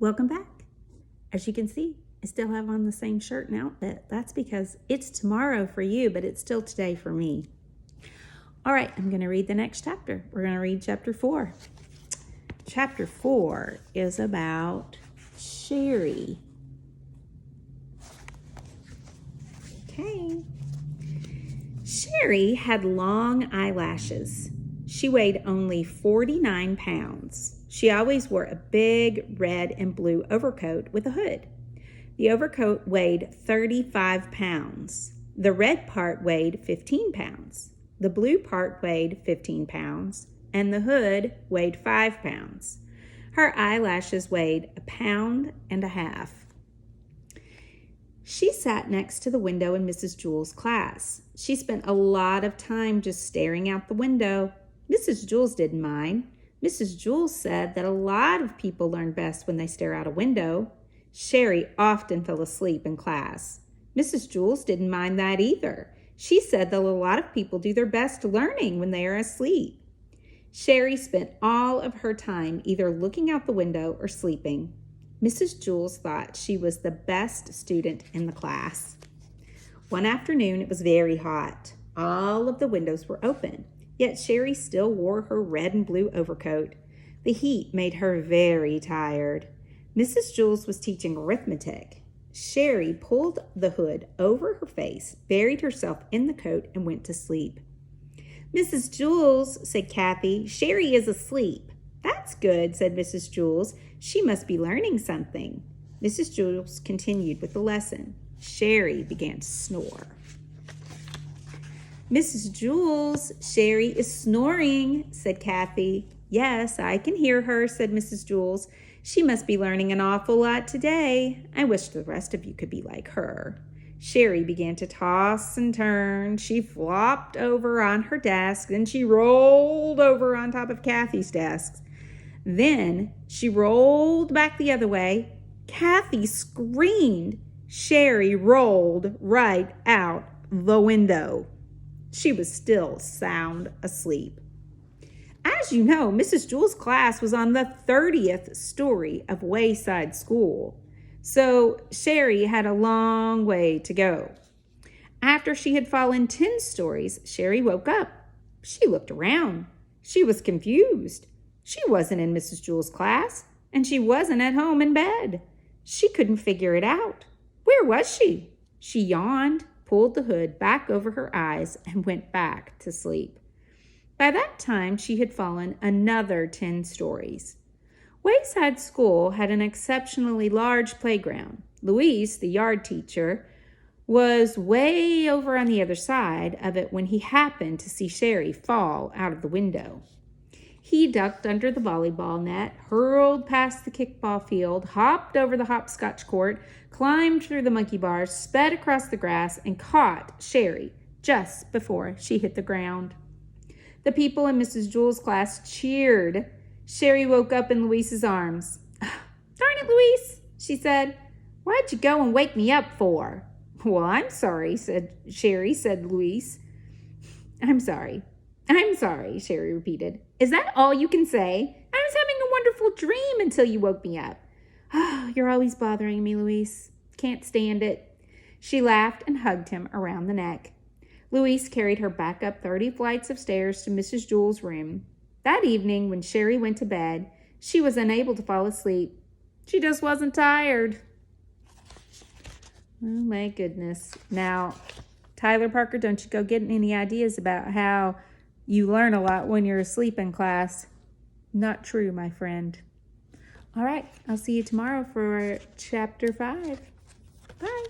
Welcome back. As you can see, I still have on the same shirt and outfit. That's because it's tomorrow for you, but it's still today for me. All right, I'm going to read the next chapter. We're going to read chapter 4. Chapter 4 is about Sherry. Okay. Sherry had long eyelashes. She weighed only 49 pounds. She always wore a big red and blue overcoat with a hood. The overcoat weighed 35 pounds. The red part weighed 15 pounds. The blue part weighed 15 pounds, and the hood weighed 5 pounds. Her eyelashes weighed 1.5 pounds. She sat next to the window in Mrs. Jewell's class. She spent a lot of time just staring out the window. Mrs. Jewell didn't mind. Mrs. Jewell said that a lot of people learn best when they stare out a window. Sherry often fell asleep in class. Mrs. Jewell didn't mind that either. She said that a lot of people do their best learning when they are asleep. Sherry spent all of her time either looking out the window or sleeping. Mrs. Jewell thought she was the best student in the class. One afternoon, it was very hot. All of the windows were open, yet Sherry still wore her red and blue overcoat. The heat made her very tired. Mrs. Jewell was teaching arithmetic. Sherry pulled the hood over her face, buried herself in the coat, and went to sleep. "Mrs. Jewell," said Kathy, "Sherry is asleep." "That's good," said Mrs. Jewell. "She must be learning something." Mrs. Jewell continued with the lesson. Sherry began to snore. "Mrs. Jewell, Sherry is snoring," said Kathy. "Yes, I can hear her," said Mrs. Jewell. "She must be learning an awful lot today. I wish the rest of you could be like her." Sherry began to toss and turn. She flopped over on her desk, then she rolled over on top of Kathy's desk. Then she rolled back the other way. Kathy screamed. Sherry rolled right out the window. She was still sound asleep. As you know, Mrs. Jewell's class was on the 30th story of Wayside School, so Sherry had a long way to go. After she had fallen 10 stories, Sherry woke up. She looked around. She was confused. She wasn't in Mrs. Jewell's class, and she wasn't at home in bed. She couldn't figure it out. Where was she? She yawned, pulled the hood back over her eyes, and went back to sleep. By that time, she had fallen another 10 stories. Wayside School had an exceptionally large playground. Luis, the yard teacher, was way over on the other side of it when he happened to see Sherry fall out of the window. He ducked under the volleyball net, hurled past the kickball field, hopped over the hopscotch court, climbed through the monkey bars, sped across the grass, and caught Sherry just before she hit the ground. The people in Mrs. Jewell's class cheered. Sherry woke up in Luis's arms. "Darn it, Luis," she said. "Why'd you go and wake me up for?" "Well, I'm sorry," said Luis. I'm sorry, Sherry repeated. "Is that all you can say? I was having a wonderful dream until you woke me up." "Oh, you're always bothering me, Luis. Can't stand it." She laughed and hugged him around the neck. Luis carried her back up 30 flights of stairs to Mrs. Jewell's room. That evening, when Sherry went to bed, she was unable to fall asleep. She just wasn't tired. Oh, my goodness. Now, Tyler Parker, don't you go getting any ideas about how you learn a lot when you're asleep in class. Not true, my friend. All right, I'll see you tomorrow for chapter 5. Bye.